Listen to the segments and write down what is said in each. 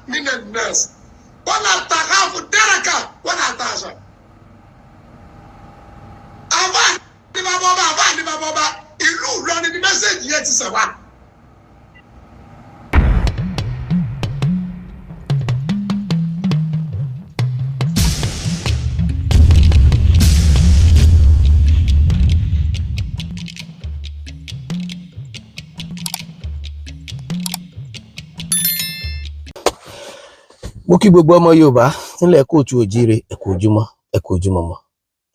من الناس ولا تخاف دركا ولا تخشى àbá ní bàbá ìlú Ìlọrin ní mẹ́sẹ̀jì yẹn ti sẹ̀ wá. Mo kí gbogbo ọmọ Yorùbá nílẹ̀ kóòtù òjíire ẹ kú ojúmọ́ ẹ kú ojúmọ́ mọ́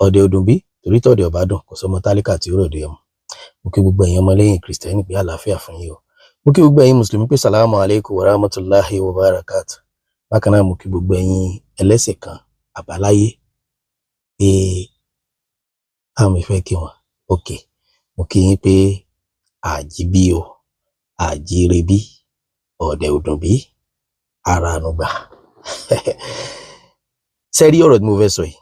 ọdẹ ọdún bí torí tọ̀dẹ̀ ọba dùn kò sọmọ tálíkà tí ó rọ̀dẹ ọmọ. Mo kí gbogbo ẹ̀yin ọmọlẹ́yìn Kristẹni pé àlàáfíà fún yín o. Mo kí gbogbo ẹ̀yin Mùsùlùmí pé sàlámù alaykum wa rahmatulahi wa barakatuh. Bákan náà mo kí gbogbo ẹ̀yin ẹlẹ́sìn kan àbáláyé pé àwọn ìfẹ́ kí wọn òkè. Mo kí yín pé àjíbí o àjíire bí ọdẹ ọdún bí ara ànúgbà. Sẹ́rí ọ̀rọ̀ tí mo fẹ́ sọ yìí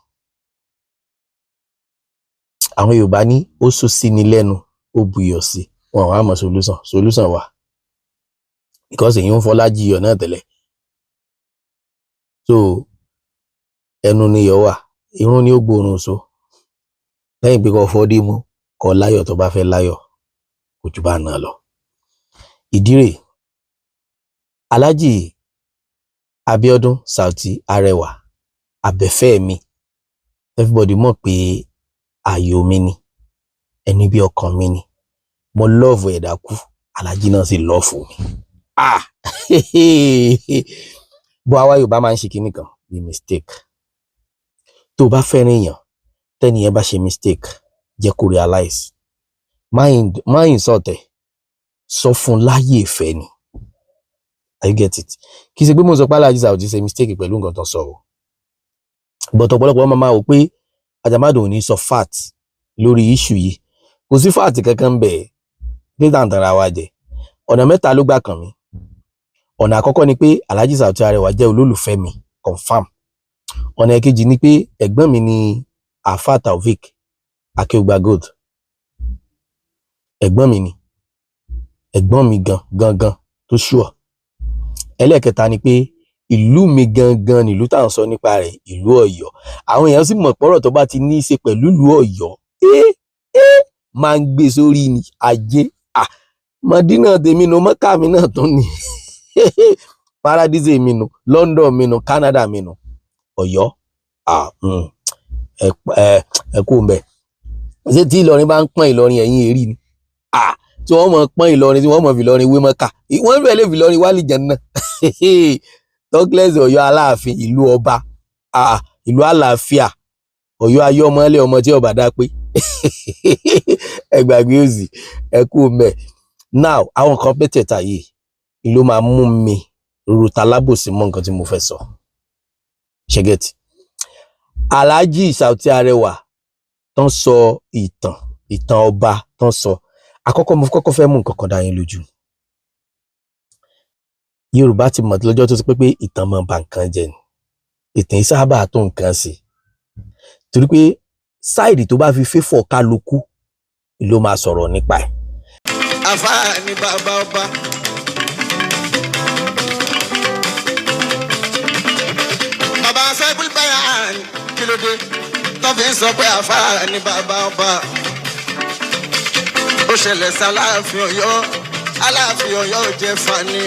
àwọn Yorùbá ní ó sọ sí ni lẹ́nu ó buyọ̀ sí wọn wá mọ̀ solution wà because èyí ń fọlá jiyọ̀ náà tẹ́lẹ̀ so ẹnu ni yọ̀ wà irun ni ó gbóòórùn so lẹ́yìn pé kò fọ́dí mú kọ láyọ̀ tó bá fẹ́ láyọ̀ kò jù bá náà lọ. Ìdí rèé Alhaji Abíọ́dún Saoty Arẹwà abẹ́fẹ́ mi everybody mọ̀ pé ayọ̀ mi ni ẹni bí ọkàn mi ni mo love ẹ̀dá kú Alhaji náà sì love mi bó àwa Yorùbá máa ń ṣe kinní kan bí mistake tó bá fẹ́ràn èèyàn tẹ́ni yẹn bá ṣe mistake jẹ́ kó realize má insult ẹ̀ sọ fún láyé ìfẹ́ ni. I get it. Kì í ṣe pé mo sọ pé Alhaji Saoty ṣe mistake pẹ̀lú nǹkan tó sọ o. But ọ̀pọ̀lọpọ̀ ọmọ máa wò pé Ajamadu ò ní sọ fact lórí issue yìí. Kò sí fact kankan bẹ́ẹ̀ pé tàǹtàrà wa jẹ. Ọ̀nà mẹ́ta ló gbà kàn mí. Ọ̀nà àkọ́kọ́ ni pé Alhaji Saoty Arẹwà jẹ́ olólùfẹ́ mi confam. Ọ̀nà èkejì ni pé ẹ̀gbọ́n mi ni Alfa Taofeek Akeugba Gold. Ẹ̀gbọ́n mi ni. Ẹ̀gbọ́n mi gangan tó sure. Ẹlẹ́kẹta ni pé ìlú mi gangan ni ìlú tá à ń sọ nípa rẹ̀ ìlú Ọ̀yọ́. Àwọn èèyàn sì mọ̀ pọ̀rọ̀ tó bá ti ní í ṣe pẹ̀lú ìlú Ọ̀yọ́ máa ń gbé sórí ni ajé Mọ̀dínà tèmi nu Mọ́kà mi náà tún ni Paradise mi nu London mi nu Canada mi nu Ọ̀yọ́ ẹ kú mbẹ ṣé tí Ìlọrin bá ń pọ́n Ìlọrin ẹ̀yìn èrí ni tí wọ́n mọ̀ pọ́n Ìlọrin tí wọ́n mọ̀ fi Ìlọrin wé Mọ́kà wọ́n fẹ́ lè fi Ìlọrin wálé jẹ́nà Douglas Ọ̀yọ́ Aláàfin ìlú ọba ìlú àlàáfíà Ọ̀yọ́ ayé ọmọlẹ́ ọmọ tí ọba dá pé ẹ gbàgbé òsì ẹ kú mẹ́. Now àwọn kan pẹ́tẹ̀ẹ̀ta yìí ló máa mú mi rúta lábòsí mọ́ nǹkan tí mo fẹ́ sọ ṣẹ́gẹ́tì. Alhaji Saoty Arẹwà tán sọ ìtàn ọba tán sọ àkọ́kọ́ mo kọ́kọ́ fẹ́ mú nǹkan kan dá yín lójú. Yorùbá ti mọ̀ lọ́jọ́ tó ti pé ìtàn mọ̀ bá nǹkan jẹ́ ni ìtàn ìsábà tó nǹkan sí torí pé sáìdì tó bá fi fẹ́fọ̀ kálukú ló máa sọ̀rọ̀ nípa ẹ̀. Àfà ni bàbá ọba bàbá sẹ́kùl bayan kí ló dé tó fi ń sọ pé àfà ni bàbá ọba ó ṣẹlẹ̀ sí Aláàfin Ọ̀yọ́ Aláàfin Ọ̀yọ́ ò jẹ́ fani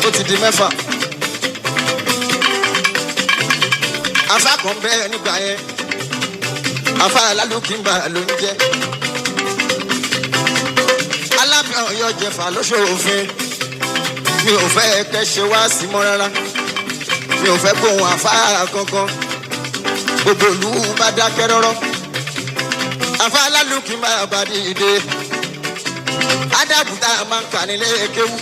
ó ti di mẹ́fà. Àfà kan bẹ́ẹ̀ nígbà yẹn Àfà Alálùkìmbà ló ń jẹ́ Aláàfin Ọ̀yọ́ jẹ̀fà lóṣòfin mi ò fẹ́ kẹ́ ṣe wá sí mọ́ rárá mi ò fẹ́ gbóhùn Àfà kankan gbogbo ìlú bá dákẹ́ rọ́rọ́ Àfà Alálùkìmbà bá dìde adágúntà máa ń kà nílé kéwú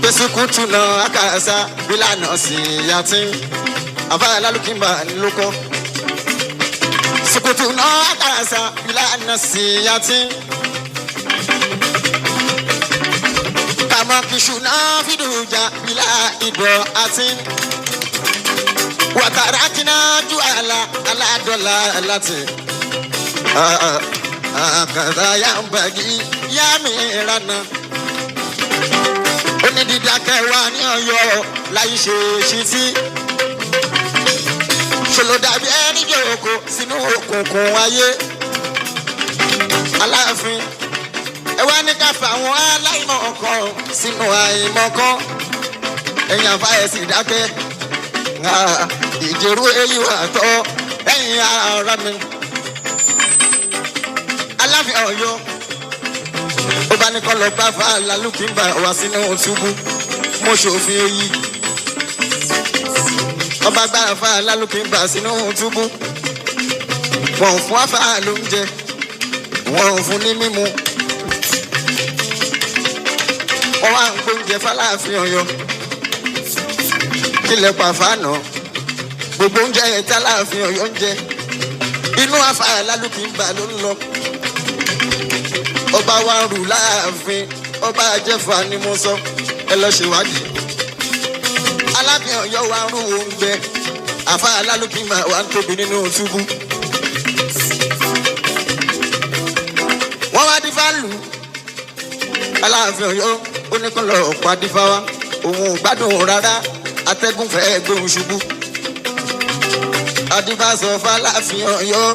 pẹ̀sùkùtù náà àkàṣà bílànà sí yàtí Àfà Alálùkìmbà nílòkọ́ sùkùtù náà àkàṣà bílànà sí yàtí kàmọ́ kìṣù náà fìdújà bílà ìdọ̀ àti wàtàrà kìnnà ju aládọ́là láti àkàtà yà ń bàgì yà mí rànà. Ó ní ní dídákẹ́ wà ní Ọ̀yọ́ láyé ṣe ṣítí ṣòlò dàbí ẹni jòkó sínú òkùnkùn ayé Aláàfin ẹ wá ní ká fàwọn aláìmọ̀kan sínú àìmọ̀kan ẹ̀yin àfáà sì dákẹ́ ìjẹ̀rú èyí wà tọ́ ẹ̀yin ara mi Aláàfin Ọ̀yọ́ ó bá ní kọ́ lọ bá fa Lálùkìmbà wá sínú túbú mo ṣòfin èyí ọba gbára fa Lálùkìmbà sínú túbú wọn ò fún afá lóúnjẹ wọn ò fún ní mímu wọn wá ń gbóúnjẹ f'Aláàfin Ọ̀yọ́ kílẹ̀ pàfánà gbogbo oúnjẹ yẹn tí Aláàfin Ọ̀yọ́ ń jẹ inú afá Lálùkìmbà ló ń lọ ọba wa rù láàfin ọba àjẹfà ni mo sọ ẹ lọ ṣèwádìí Aláàfin Ọ̀yọ́ wa rú oúnjẹ àfa Lálùkìmbà wa ń tóbi nínú túbú wọ́n wá dífá lù Aláàfin Ọ̀yọ́ ó ní kó lọ pa dífá wa òun ò gbádùn rárá atẹ́gùn fẹ́ gbóhùn ṣubú adífá sọ f'Aláàfin Ọ̀yọ́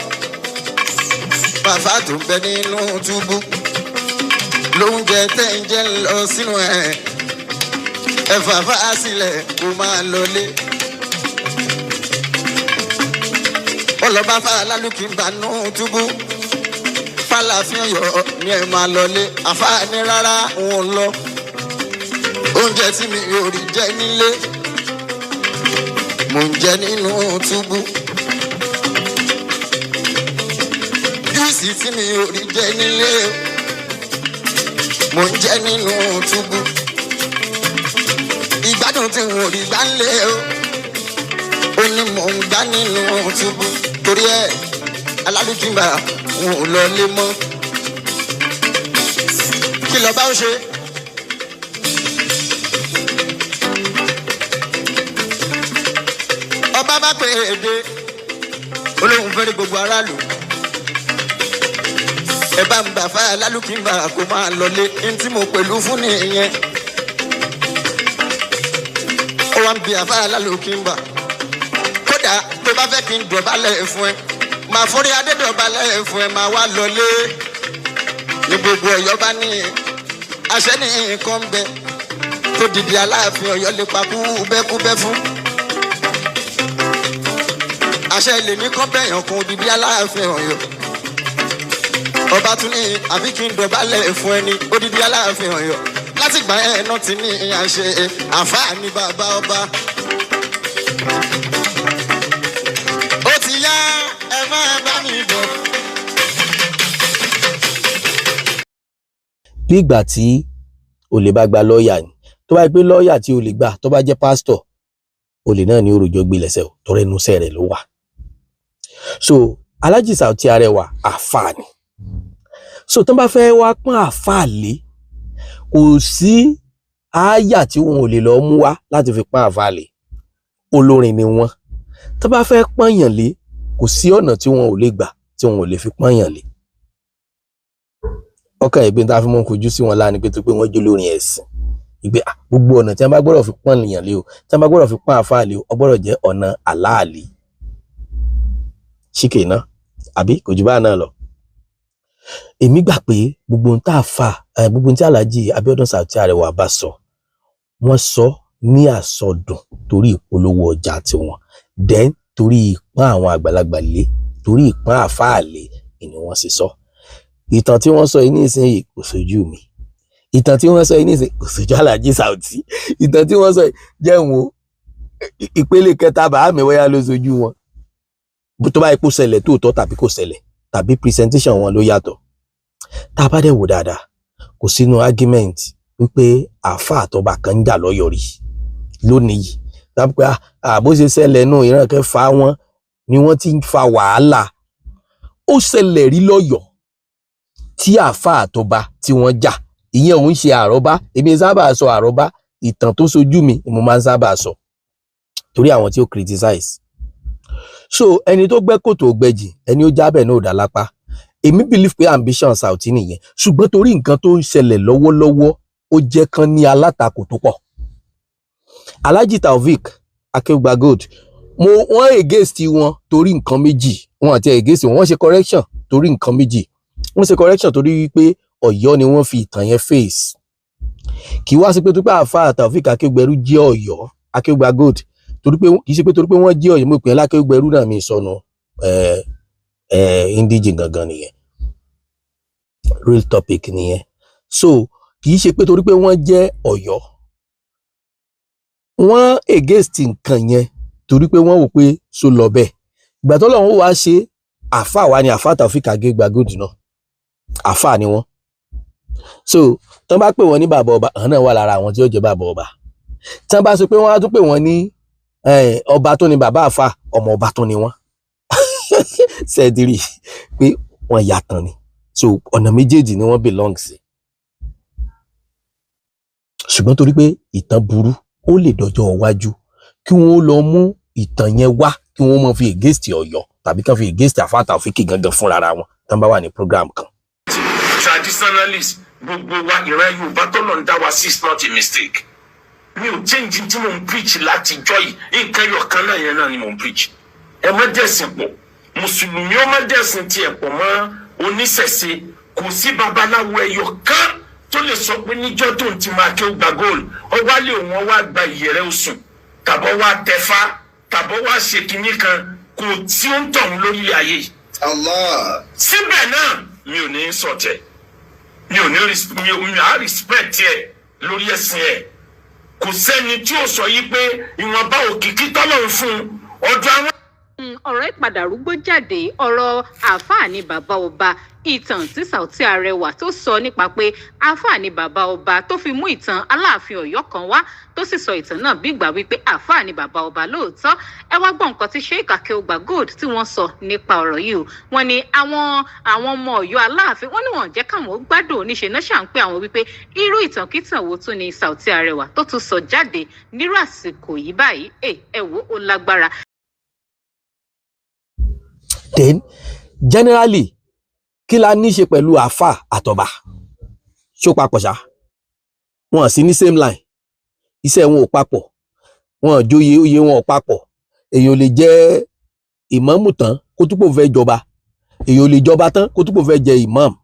bàbá tó ń bẹ nínú túbú lóúnjẹ tẹ́ ń jẹ lọ sínú ẹ̀ ẹ fàfà sílẹ̀ kó máa lọlé ọlọ́ba fa Lálùkìmbà nù túbú f'Aláàfin Ọ̀yọ́ ni ẹ máa lọlé àfáàní rárá òun lọ oúnjẹ tí mi ò rí jẹ nílé mò ń jẹ nínú túbú júùsì tí mi ò rí jẹ nílé mò ń jẹ nínú túbú ìgbádùn tí mo rí gbá ńlé ó ní mò ń gbá nínú túbú torí ẹ Lálùkìmbà wọn ò lọ lé mọ́ kí lọ bá ó ṣe. ọba bá pè é dé olóhùn fẹ́rẹ̀ gbogbo aráàlú ẹ bá ń bà fà Lálùkìmbà kó máa lọlé ní tí mo pẹ̀lú fún nìyẹn ó wá ń bi àfà Lálùkìmbà kódà tó bá fẹ́ kí n dọ̀bálẹ̀ fún ẹ máa forí adé dọ̀bálẹ̀ fún ẹ máa wá lọlé ní gbogbo Ọ̀yọ́ bá ní àṣẹ ní nǹkan bẹ tó dìde Aláàfin Ọ̀yọ́ lè pa kúbẹ́kúbẹ́ fún àṣẹ lè ní kán bẹ̀yàn kún dìde Aláàfin Ọ̀yọ́ ọba tún ní àbí kí n dọ̀bálẹ̀ fún ẹni odidi Aláàfin Ọ̀yọ́ láti gbà ẹ̀ náà ti ní àṣẹ àǹfààní bàbá ọba. ó ti yá ẹ máa bá mi bọ̀. bí ìgbà tí olè bá gba lọ́ọ̀yà ni tó bá pé lọ́ọ̀yà tí olè gbà tó bá jẹ́ pásítọ̀ olè náà ní òròjọ́ gbé lẹ́sẹ̀ tọrẹ inú iṣẹ́ rẹ̀ ló wà. so Alhaji Saoty Arewa àfáà ni so tó bá fẹ́ wá pọ́n àfáà lé kò sí àáyà tí wọn ò lè lọ mú wá láti fi pọ́n àfáà lé olórin ni wọ́n tó bá fẹ́ pọ́nyàn lé kò sí ọ̀nà tí wọn ò lè gbà tí wọn ò lè fi pọ́nyàn lé ọkàn ìgbín tá a fi mọ́ kojú sí wọn láàánú pé tó pé wọ́n jó lórin ẹ̀sìn ìgbé gbogbo ọ̀nà tí wọ́n bá gbọ́dọ̀ fi pọ́n èèyàn lé o tí wọ́n bá gbọ́dọ̀ fi pọ́n àfáà lé o ó gbọ́dọ̀ jẹ́ ọ̀nà àláàlì ṣíkè náà àbí kò jù bá náà lọ. èmi gbà pé gbogbo ohun tá a fà gbogbo ohun tí Alhaji Abiodun Saoty Arewa bá sọ wọ́n sọ ní àsọdùn torí ìpolówó ọjà tiwọn then torí ìpọ́n àwọn àgbàlagbà lé torí ìpọ́n àfáà lé ni wọ́n sì sọ. ìtàn tí wọ́n sọ yìí nísìnyí kò sójú mi ìtàn tí wọ́n sọ yìí nísìnyí kò sójú Alhaji Saoty ìtàn tí wọ́n sọ yìí jẹ́ wọn ìpele kẹta bàá mi wáyà ló sojú wọn tó bá ipò ṣẹlẹ̀ tóòtọ́ tàbí kò ṣẹlẹ̀ tàbí presentation wọn ló yàtọ̀. tá a bá dẹ̀ wò dáadáa kò sínú argument wípé àáfàá àtọba kan ń jà lọ́yọ̀ọ́ rí lónìí yìí tàbí pé bó ṣe ṣẹlẹ̀ nù ìran kẹfà wọn ni wọ́n ti ń fa wàhálà ó ṣẹlẹ̀ rí lọ́yọ̀ọ́ tí àáfàá àtọba tí wọ́n jà ìyẹn òun ṣe àrọ́bá èmi sábà sọ àrọ́bá ìtàn tó sojú mi mo máa ń sábà sọ torí àwọn tí ó criticize. so ẹni tó gbẹ́ kòtò gbẹ́jì ẹni ó jábẹ̀ náà ò dá lápá èmi believe pé ambition Saoty nìyẹn ṣùgbọ́n torí nǹkan tó ń ṣẹlẹ̀ lọ́wọ́lọ́wọ́ ó jẹ́ kán ní alátakò tó pọ̀. Alhaji Taofeek Akeugba Gold wọ́n against wọn torí nǹkan méjì, wọn àti against wọn ṣe correction torí nǹkan méjì. Wọ́n ṣe correction torí wípé Ọ̀yọ́ ni wọ́n fi ìtàn yẹn face. Kì í wá sí pé tó pé àfa Taofeek Akeugberu jẹ́ Ọ̀yọ́ Akeugba Gold torí pé kì í ṣe pé torí pé wọ́n jẹ́ Ọ̀yọ́ mo pè é lákeugberu náà mi sọnù indigene gangan nìyẹn, real topic nìyẹn. So kì í ṣe pé torí pé wọ́n jẹ́ Ọ̀yọ́ wọ́n against nǹkan yẹn torí pé wọ́n wò pé so lọ bẹ́ẹ̀. Ìgbà tó lọ́wọ́ wá ṣe àfa wa ni àfa Taofeek Akeugba Gold náà àfa ni wọ́n. So tán bá pè wọ́n ní bàbá ọba àwọn náà wà lára àwọn tí ó jẹ́ bàbá ọba. Tán bá sọ pé wọ́n á tún pè wọ́n ní ọba tó ní bàbá àfa ọmọ ọba tó ní wọ́n ṣẹ́ẹ̀dìrì pé wọ́n yàtọ̀ ni. So ọ̀nà méjèèjì ni wọ́n belong sí. Ṣùgbọ́n torí pé ìtàn burú ó lè dọjọ́ iwájú kí wọ́n lọ mú ìtàn yẹn wá kí wọ́n mọ̀ fi against Ọ̀yọ́ tàbí kán fi against àfa Taofeek gangan fúnra wọn tán bá wà ní program kan. Traditionalist gbogbo wa ìran Yorùbá tó lọ ń dá wa sí is not a mistake. Mi ò change tí mo ń preach láti jọ́ yìí nǹkan yọ̀ kan náà yẹn náà ni mo ń preach. Ẹ má dẹ̀sìn pọ̀ mùsùlùmí ó má dẹ̀sìn tiẹ̀ pọ̀ mọ́ oníṣẹ̀ṣe kò sí babaláwo ẹyọ kan tó lè sọ pé níjọ́ tó ń ti máa Akeugba Gold ọwá lè wọ́n wá gba ìyẹ̀rẹ̀ oṣù tàbọ̀ wá tẹ̀fá tàbọ̀ wá ṣe kinní kan kò tí ó ń tọ̀hún lórí ayé. Allah. Síbẹ̀ náà mi ò ní sọ̀tẹ̀ mi ò ní respect ẹ̀ lórí ẹ̀sìn ẹ̀ kò sẹ́ni tí ó sọ yí pé ìwọ̀nba òkìkí tọ́lọ́run fún ọdún àwọn. Ọ̀rọ̀ ìpadàrúgbó jáde ọ̀rọ̀ àáfàá ni bàbá ọba ìtàn tí Saoty Arẹwà tó sọ nípa pé àáfàá ni bàbá ọba tó fi mú ìtàn Aláàfin Ọ̀yọ́ kan wá tó sì sọ ìtàn náà bí ìgbà wípé àáfàá ni bàbá ọba lóòótọ́. Ẹ wá gbọ́ nǹkan tí Sheikh Akeugba Gold tí wọ́n sọ nípa ọ̀rọ̀ yìí o. Wọ́n ní àwọn ọmọ Ọ̀yọ́ Aláàfin wọ́n ní wọ́n jẹ́ káwọn ó gbádùn oníṣe náà ṣà ń pé àwọn wípé irú ìtànkítàn wo tún ni Saoty Arẹwà tó tún sọ jáde nírú àsìkò yìí báyìí ẹ wò ó lágbára. Then generally kí la ní ṣe pẹ̀lú àfà àtọ̀bà ṣó papọ̀ ṣá wọn sì ní same line iṣẹ́ wọn ò papọ̀ wọn joyè oyè wọn ò papọ̀ èyàn lè jẹ́ ìmáàmù tán kó túpọ̀ fẹ́ jọba èyàn lè jọba tán kó túpọ̀ fẹ́ jẹ ìmáàmù.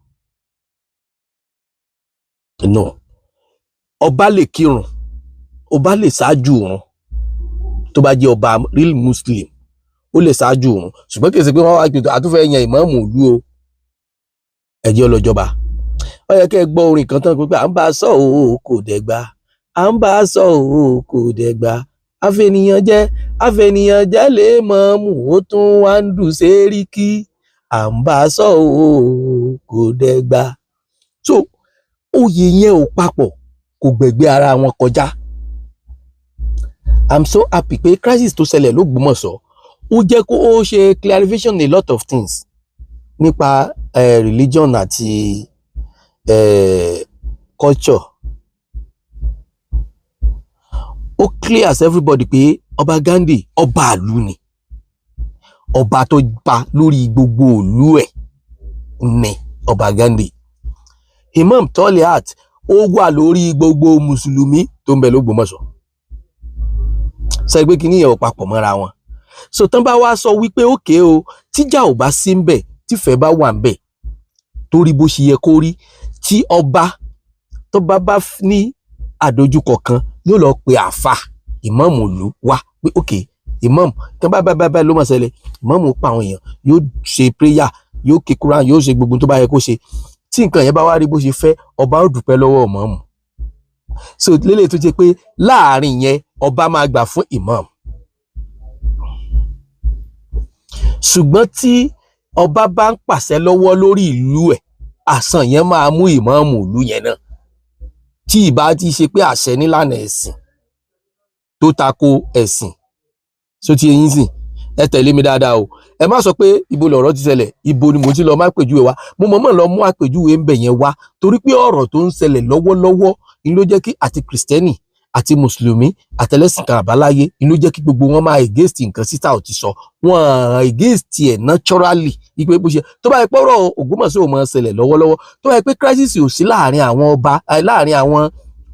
No, ọba lè kírun ọba lè ṣáájú òun tó bá jẹ́ ọba real Muslim ó lè ṣáájú òun ṣùgbọ́n kì í ṣe pé wọ́n wá pé àtúfẹ́ yan ìmáàmù ìlú o ẹ̀jẹ̀ ọlọ́jọba. Ó yẹ kẹ́ ẹ gbọ́ orin kan tán pé à ń bá a sọ òun kò dẹ̀gba à ń bá a sọ òun kò dẹ̀gba àfẹnìyàn jẹ́ lè mọ̀ọ́mù ó tún wá ń dùn séríkì à ń bá a sọ òun kò dẹ̀gba. So oyè yẹn ò papọ̀ kò gbẹ̀gbẹ́ ara wọn kọjá. I'm so happy pé crisis tó ṣẹlẹ̀ l'Ógbómọ̀ṣọ́ ó jẹ́ kó ó ṣe clarification a lot of things nípa religion àti culture. Ó clear as everybody pé ọba Ghandi ọba ìlú ni ọba tó pa lórí gbogbo ìlú ẹ̀ ni ọba Ghandi. Imam Toliat ó wà lórí gbogbo mùsùlùmí tó ń bẹ l'Ógbómọ̀ṣọ́ sọ pé kí nìyẹn ò papọ̀ mọ́ra wọn. So tán bá wá sọ wípé òkè o tíjà ò bá sí ń bẹ̀ tífẹ̀ bá wà ń bẹ̀ torí bó ṣe yẹ kó rí tí ọba tó bá ní àdójúkọ kan yóò lọ pe àfà ìmáàmù ìlú wá pé òkè ìmáàmù tán bá ló máa ṣẹlẹ̀ ìmáàmù pa àwọn èèyàn yóò ṣe prayer yóò ké Quran yóò ṣe gbogbo tó bá yẹ kó ṣe tí nǹkan yẹn bá wá rí bó ṣe fẹ́ ọba ó dúpẹ́ lọ́wọ́ ìmáàmù. So lélẹ̀ tó jẹ́ pé láàrin yẹn ọba máa gbà fún ìmáàmù. Ṣùgbọ́n tí ọba bá ń pàṣẹ lọ́wọ́ lórí ìlú ẹ̀ àsàn yẹn máa mú ìmáàmù ìlú yẹn náà tí ìbá ti ṣe pé àṣẹ nílànà ẹ̀sìn tó tako ẹ̀sìn. So ti eyín sìn ẹ tẹ̀lé mi dáadáa o ẹ má sọ pé ibo lọ̀rọ̀ ti ṣẹlẹ̀ ibo ni mo ti lọ má pèjúwe wá mo mọ̀ọ́mọ̀ lọ mú àpèjúwe ń bẹ̀ yẹn wá torí pé ọ̀rọ̀ tó ń ṣẹlẹ̀ lọ́wọ́lọ́wọ́ ni ló jẹ́ kí àti kìrìsìtẹ́nì àti mùsùlùmí àtẹlẹ́sìn kan àbáláyé ni ló jẹ́ kí gbogbo wọn máa against nǹkan síta ò ti sọ wọn against ẹ̀ naturally ipe bó ṣe tó bá yẹ pé ọ̀rọ̀ Ògbómọ̀ṣọ́ ò máa ṣẹlẹ̀ lọ́wọ́lọ́wọ́ tó bá yẹ pé crisis ò sí láàrin àwọn ọba láàrin àwọn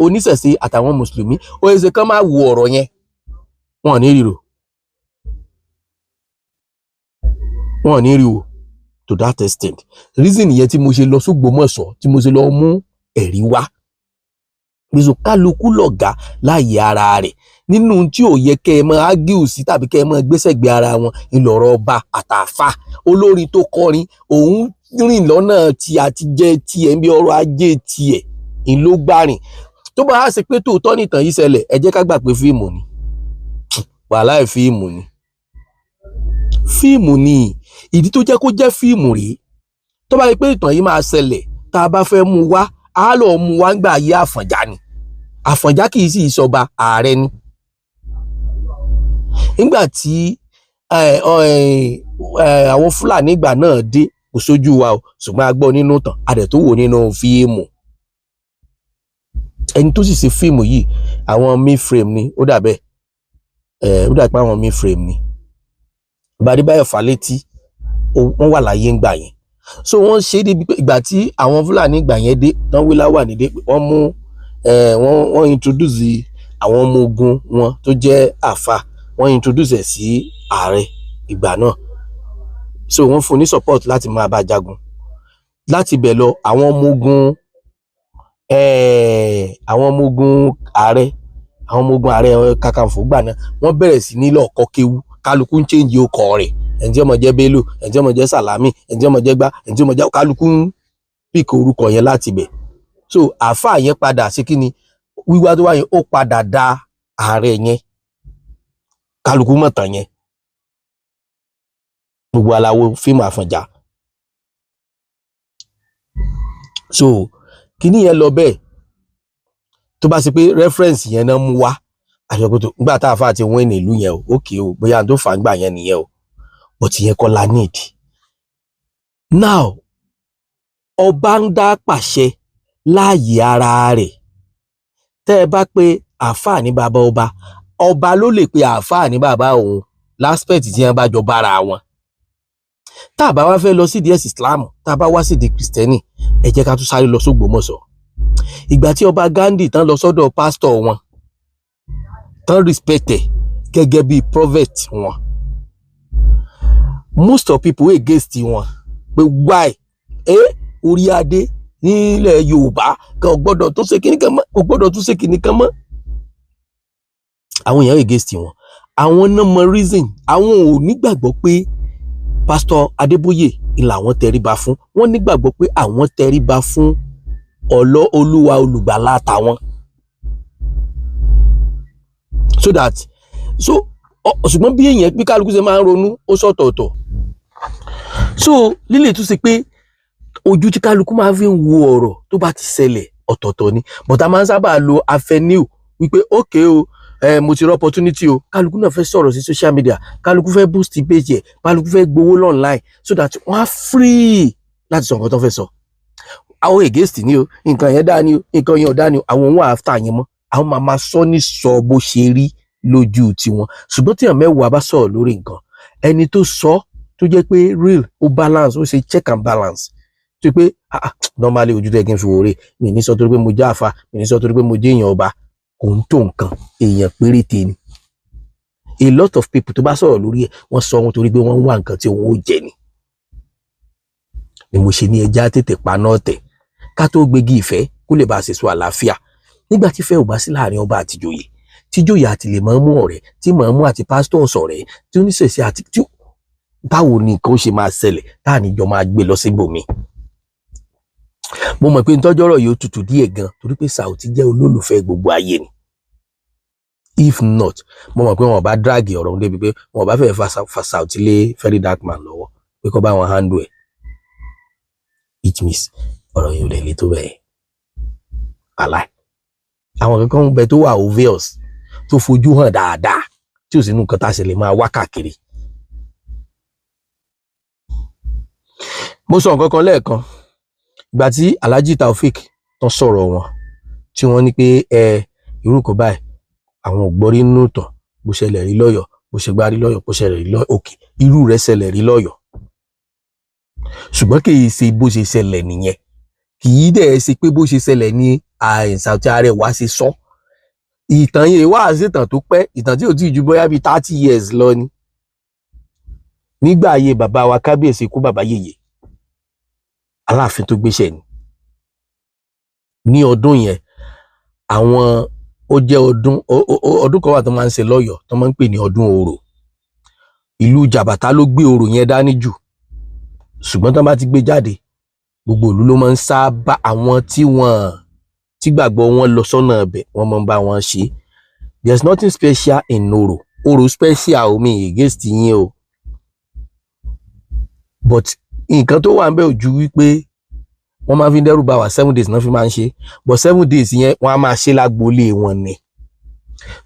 oníṣẹ̀ṣe àtàwọn mùsùlùmí ó yẹ ṣe kán máa wo ọ̀rọ̀ yẹn wọn ò ní ríro wọn ò ní ríro to that extent reason yẹn tí mo ṣe lọ s'Ógbómọ̀ṣọ́ tí mo ṣe lọ mú ẹ̀rí wá gbèsò kálukú lọ̀gá láàyè ara rẹ̀ nínú tí ò yẹ kẹ́ ẹ máa ágíù sí tàbí kẹ́ ẹ máa gbéṣẹ̀gbẹ́ ara wọn ìlọ̀rọ̀ ọba àtàfà olórin tó kọrin òun rìn lọ́nà tí àti jẹ́ tiẹ̀ ń bí ọrọ̀ ajé tiẹ̀ ń ló gbàrìn tó bá ṣe pé tòótọ́ nìtàn yìí ṣẹlẹ̀ ẹ jẹ́ ká gbà pé fíìmù ni wàhálà fíìmù ni ìdí tó jẹ́ kó jẹ́ fíìmù rèé tó bá yẹ pé ìtàn yìí máa ṣẹlẹ̀ tá a bá fẹ́ mú wá á lọ mú wá ń gbà ayé Àfọ̀njá ni Àfọ̀njá kì í sì ìṣọba ààrẹ ni nígbà tí àwọn Fúlàní ìgbà náà dé kò sójú wa o ṣùgbọ́n a gbọ́ nínú ìtàn a dẹ̀ tó wò nínú fíìmù ẹni tó sì ṣe fíìmù yìí àwọn Mainframe ni ó dàbẹ̀ ó dàbẹ̀ pé àwọn Mainframe ni Adébáyọ̀ Fálétí wọ́n wà láyé ńgbà yẹn so wọ́n ṣe é débi pé ìgbà tí àwọn Fúlàní ìgbà yẹn dé tán wí láwà nídé wọ́n mú wọ́n introduce àwọn ọmọ ogun wọn tó jẹ́ àfà wọ́n introduce ẹ̀ sí ààrẹ ìgbà náà so wọ́n fún ní support láti máa bá jagun láti bẹ̀ lọ àwọn ọmọ ogun ààrẹ Kakanfò gbà náà wọ́n bẹ̀rẹ̀ sí ní lọ kọ́ kéwú kálukú ń change ọkọ̀ rẹ̀ ẹni tí ó máa jẹ́ Bello ẹni tí ó máa jẹ́ Salami ẹni tí ó máa jẹ́ gbá ẹni tí ó máa jẹ́ kálukú ń pìkì orúkọ yẹn láti bẹ̀ so àáfàá yẹn padà sí kíni wíwá tó wá yẹn ó padà da ààrẹ yẹn kálukú mọ̀tàn yẹn gbogbo aláwo fíìmù Àfọ̀njá so kíní yẹn lọ bẹ́ẹ̀ tó bá ṣe pé reference yẹn náà mú wá àṣọkòtò nígbà tá a fà ti wọ́n ní ìlú yẹn o ókè o bóyá tó fà ń gbà yẹn nìyẹn o but yẹn kọ́ la need now ọba ń dá pàṣẹ láàyè ara rẹ̀ tẹ́ ẹ bá pé àáfàá ní bàbá ọba ló lè pe àáfàá ní bàbá òun láspect tí wọ́n bá jọ bára wọn tá a bá wá fẹ́ lọ sí díẹ̀ Islam tá a bá wá sí di Kristẹni ẹ jẹ́ ká tún sáré lọ s'Ógbómọ̀ṣọ́ ìgbà tí ọba Ghandi tán lọ sọ́dọ̀ pásítọ̀ wọn tán respected gẹ́gẹ́ bí prophet wọn most of people against wọn pé why orí adé nílẹ̀ Yorùbá kan gbọ́dọ̀ tó ṣe kíní kan mọ́ kò gbọ́dọ̀ tó ṣe kíní kan mọ́ àwọn èèyàn against wọn àwọn náà mọ reason àwọn ò nígbàgbọ́ pé pásítọ̀ Adébóyè ìlà àwọn tẹríba fún wọn nígbàgbọ́ pé àwọn tẹríba fún Olúwa olùgbàlà tàwọn so that ṣùgbọ́n bí èèyàn bí kálukú ṣe máa ń ronú ó sọ̀tọ̀ọ̀tọ̀ so lílè tún ṣe pé ojú tí kálukú máa fi ń wo ọ̀rọ̀ tó bá ti ṣẹlẹ̀ ọ̀tọ̀ọ̀tọ̀ ni but a máa ń sábà lo avenue wípé okay o mo ti rí opportunity o kálukú náà fẹ́ sọ̀rọ̀ sí social media kálukú fẹ́ boost page ẹ̀ kálukú fẹ́ gbowó online so that wọ́n á free láti sọ nǹkan tó fẹ́ sọ àwọn against ni o nǹkan yẹn dá ni o nǹkan yẹn ò dá ni o àwọn ohun after yẹn mọ́ àwọn máa ma sọ ní sọ bó ṣe rí lójú tiwọn ṣùgbọ́n tí àwọn mẹ́wàá bá sọ̀rọ̀ lórí nǹkan ẹni tó sọ tó jẹ́ pé real ó balance ó ṣe check and balance tó pé normally ojú tẹ́ kí n fi wòrè mi ní sọ torí pé mo jẹ́ àfa mi ní sọ torí pé mo jẹ́ èèyàn ọba kò ń tó nǹkan èèyàn péréte ni a lot of people tó bá sọ̀rọ̀ lórí ẹ̀ wọ́n sọ wọn torí pé wọ́n ń wá nǹkan tí òun ó jẹ ni mo ṣe ní ẹja tètè paná ọ̀tẹ̀ ká tó gbégi ìfẹ́ kó lè bá a ṣèso àlàáfíà nígbà tí ìfẹ́ ò bá sí láàrin ọba àti ìjòyè tí ìjòyè àti lè mọ̀ọ́mú ọ̀rẹ́ tí mọ̀ọ́mú àti pásítọ̀ sọ̀rẹ́ tí oníṣẹ̀ṣe àti tí báwo ni nǹkan ó ṣe máa ṣẹlẹ̀ tá à níjọ máa gbé lọ síbòmí. mo mọ̀ pé ntọ́jọ́rọ̀ yóò tutù díẹ̀ gan torí pé Saoty jẹ́ olólùfẹ́ gbogbo ayé ni if not mo mọ̀ pé wọn bá dráàgì ọ̀rọ̀ débi pé wọn bá fẹ́ fa Saoty lé Very Dark Man lọ́wọ́ pé kó bá wọn handle ẹ̀ it means ọ̀rọ̀ yìí ò lè le tó bẹ́ẹ̀ aláì àwọn kankan ń bẹ tó wà obvious tó fojú hàn dáadáa tí ò sínú nǹkan tá a ṣe lè máa wá káàkiri. mo sọ nǹkan kan lẹ́ẹ̀kan ìgbà tí Alhaji Taofeek tán sọ̀rọ̀ wọn tí wọ́n ní pé irú kò báyìí àwọn ò gbọ́ rí nínú ìtàn bó ṣẹlẹ̀ rí lọ́yọ̀ bó ṣe gbá rí lọ́yọ̀ bó ṣẹlẹ̀ rí lọ́yọ̀ òkè irú rẹ̀ ṣẹlẹ̀ rí lọ́yọ̀ ṣùgbọ́n kì í ṣe bó ṣe ṣẹlẹ̀ nìyẹn kì í dẹ̀ ṣe pé bó ṣe ṣẹlẹ̀ ní Saoty Arewa ṣe sọ. Ìtàn yẹn wá sí ìtàn tó pẹ́, ìtàn tí ò tí ju bóyá bíi 30 years lọ ni. Nígbà ayé bàbá wa kábíyèsí ikú bàbá yèyé, Aláàfin tó gbéṣẹ́ ni. Ní ọdún yẹn, àwọn ó jẹ́ ọdún kan wà tó máa ń ṣe lọ́yọ̀ọ́ tó máa ń pè ní ọdún orò. Ìlú Jàbàtà ló gbé orò yẹn dání jù, ṣùgbọ́n tó bá ti gbé jáde, gbogbo ìlú ló máa ń sábà àwọn tí gbàgbọ́ wọn lọ sọ́nà ẹ̀bẹ̀ wọ́n máa ń bá wọn ṣe. There's nothing special in orò. Orò special omi against yín o. But nǹkan tó wà ń bẹ̀ ò ju wípé wọ́n máa fi dẹ́rù bà wá 7 days náà fi máa ń ṣe. But 7 days yẹn wọ́n á máa ṣe lágboolé wọn ni.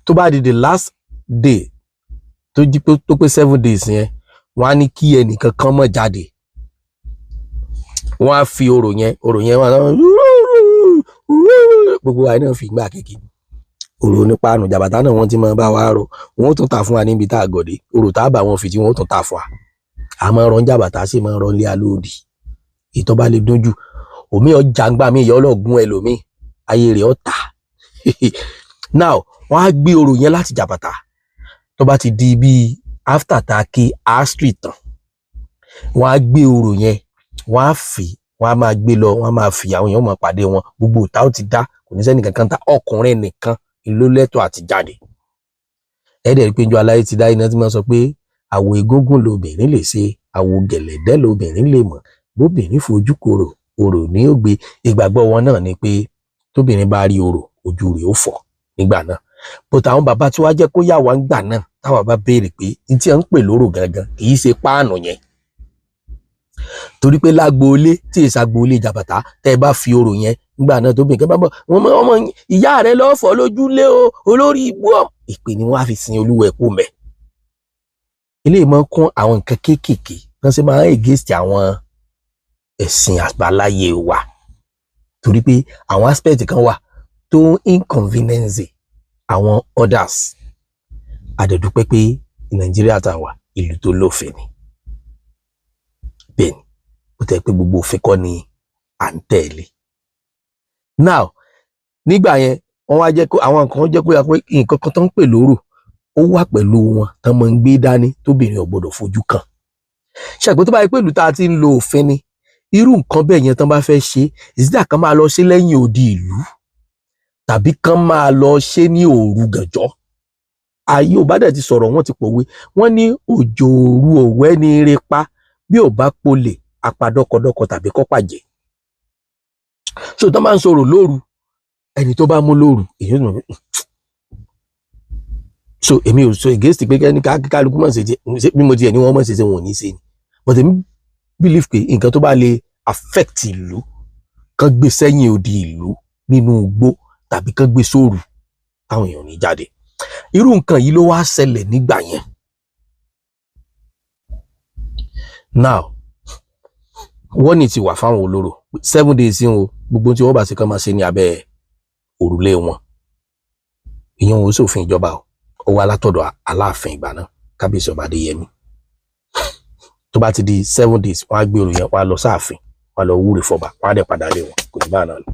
Tó bá di the last day tó pé 7 days yẹn, wọ́n á ní kí ẹnìkan kan má jáde. Wọ́n á fi orò yẹn wọ́n gbogbo wa náà fi gbà kékeré. Orò nípa àánú Jàbàtà náà wọ́n ti máa bá wa rò. Wọ́n ó tún ta fún wa níbi tá a gọ̀dé. Orò tá a bá wọn fi tí wọ́n ó tún ta fún wa. A máa rán Jàbàtà sí máa rán lé alóòdì. Ìtọ́ bá lè dójú. Omi ọjà ń gbà mí ìyá ọlọ́gun ẹlòmíì. Ayé rẹ̀ ọ̀tá. Now, wọ́n á gbé orò yẹn láti Jàbàtà. Tó bá ti di bí after taki astri tán, wọ́n á gbé orò yẹn, wọ́n á máa gbé lọ, wọ́n á máa fi àwọn èèyàn máa pàdé wọn. Gbogbo ìta ó ti dá, kò ní sẹ́ni kankan ta, ọkùnrin nìkan ló lẹ́tọ̀ọ́ àti jáde. Ẹ̀dẹ̀ rí pé njọ́ aláyé ti dá iná tí wọ́n sọ pé àwo egúngún lobìnrin lè ṣe, àwo gẹ̀lẹ̀dẹ́ lobìnrin lè mọ̀, bóbìnrin fojú korò, orò ní ó gbé. Ìgbàgbọ́ wọn náà ni pé tóbìnrin bá rí orò, ojú rẹ̀ ó fọ́ nígbà náà. But àwọn bàbá tí wàá jẹ́ kó yà wá ń gbà náà, táwa bá béèrè pé ní tí à ń pè lórò gangan kì í ṣe páànù yẹn. Torí pé lágboolé tí èsì agboolé Jàbàtà tẹ́ ẹ bá fi orò yẹn nígbà náà tóbìnrin kan bá bọ̀, ọmọ ìyá rẹ̀ lọ́ọ́ fọ́ lójú lé o, olórí ibú ọ̀. Ìpè ni wọ́n á fi sin olúwa ẹ̀kú mẹ́. Eléyìí máa ń kún àwọn nǹkan kéékèèké wọ́n sì máa ń against àwọn ẹ̀sìn àbáláyé wa. Torí pé àwọn aspect kan wà tó inconvenience àwọn others. Àdẹ̀dúpẹ́ pé Nàìjíríà tá a wà ìlú tó lófin ni. Bẹ́ẹ̀ni, ó tẹ́ pé gbogbo òfin kọ́ ni à ń tẹ̀lé. Now, nígbà yẹn wọ́n wá jẹ́ kó àwọn nǹkan jẹ́ kó yà pé nǹkan kan tó ń pè lórò ó wà pẹ̀lú wọn tán máa ń gbé dání tóbìnrin ò gbọdọ̀ fojú kàn. Ṣàgbé tó bá yẹ pé ìlú tá a ti ń lo òfin ni, irú nǹkan bẹ́ẹ̀ yẹn tán bá fẹ́ ṣe, ìsídà kan máa lọ ṣe lẹ́yìn odi ìlú tàbí kan máa lọ ṣe ní òru gànjọ́. Ayé ò bá dẹ̀ ti sọ̀rọ̀ wọ́n ti pòwe, wọ́n ní òjò òru òwẹ́ ní eré pa bí ò bá polè apadọ́kọdọ́kọ tàbí kọ́pàjẹ́. So tán máa ń sọ̀rọ̀ lóru, ẹni tó bá mú lóru èyí ò so èmi ò sọ against pé kẹ́ni kálukú mọ̀ ṣe bí mo ti ẹ̀ ní wọ́n mọ̀ ṣe wọn ò ní ṣe ni. But èmi believe pé nǹkan tó bá lè affect ìlú kan gbé sẹ́yìn odi ìlú nínú igbó tàbí kan gbé sóòrù táwọn èèyàn ní jáde. Irú nǹkan yìí ló wá ṣẹlẹ̀ nígbà yẹn. Now, wọ́n ní ti wà fáwọn olóró 7 days yìí o, gbogbo tí wọ́n bá ṣe kán máa ṣe ní abẹ́ òrùlé wọn. Ìyẹn ò sófin ìjọba o, ó wá látọ̀dọ̀ Aláàfin ìgbà náà, Kábíyèsí Ọba Adéyẹmí. Tó bá ti di 7 days, wọ́n á gbé orò yẹn, wọ́n á lọ sáàfin, wọ́n á lọ wúre fọba, wọ́n á dẹ̀ padà lé wọn, kò ní bá náà lọ.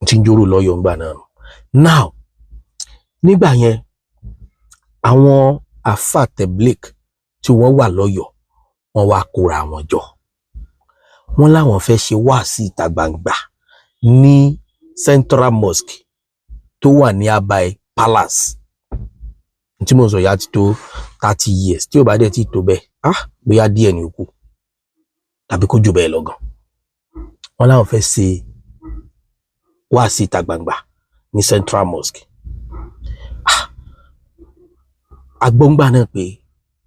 Tí ń jórò lọ́yọ̀ ńgbà náà. Now, nígbà yẹn, àwọn àfáà Tẹ̀blígì tí wọ́n wà lọ́yọ̀, wọ́n wá kóra wọn jọ. Wọ́n láwọn fẹ́ ṣe wáàsí ìta gbangba ní Central Mosque tó wà ní Abai Palace. Tí mo sọ ya ti tó 30 years, tí ò bá dẹ̀ ti tó bẹ́ẹ̀, bóyá díẹ̀ ní òkú tàbí kó jù bẹ́ẹ̀ lọ gan. Wọ́n láwọn fẹ́ ṣe wáàsí ìta gbangba ní Central Mosque. Agbóngbà náà pé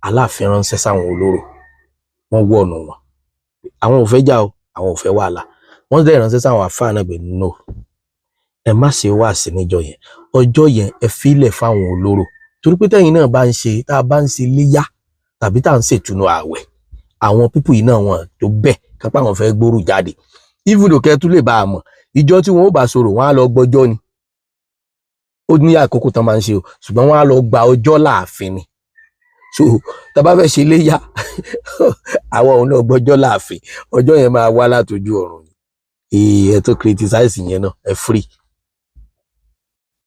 Aláàfin ránṣẹ́ sáwọn olóró, wọ́n wọ̀nù wọn. Àwọn ò fẹ́ jà o, àwọn ò fẹ́ wàhálà. Wọ́n dẹ̀ ránṣẹ́ sáwọn àfáà náà pé no, ẹ má ṣe wáàsí níjọ́ yẹn. Ọjọ́ yẹn ẹ fílẹ̀ fáwọn olóró. Torí pé tẹ́yìn náà bá ń ṣe, tá a bá ń ṣe léyá tàbí tá à ń ṣètùnú ààwẹ̀, àwọn pípù yìí náà wọn tó bẹ́ẹ̀ kápá wọn fẹ́ gbóòrù jáde. Even though kẹ́ tún lè bá a mọ̀, ìjọ tí wọn ó bá sọ̀rọ̀ wọn á lọ gbọ́jọ́ ni. Ó ní àkókò tán máa ń ṣe o, ṣùgbọ́n wọn á lọ gba ọjọ́ láàfin ni. So tá a bá fẹ́ ṣe léyá, àwọn òun náà gbọ́jọ́ láàfin, ọjọ́ yẹn máa wá látọjú ọ̀run ni. ẹ tó criticize yẹn náà ẹ free.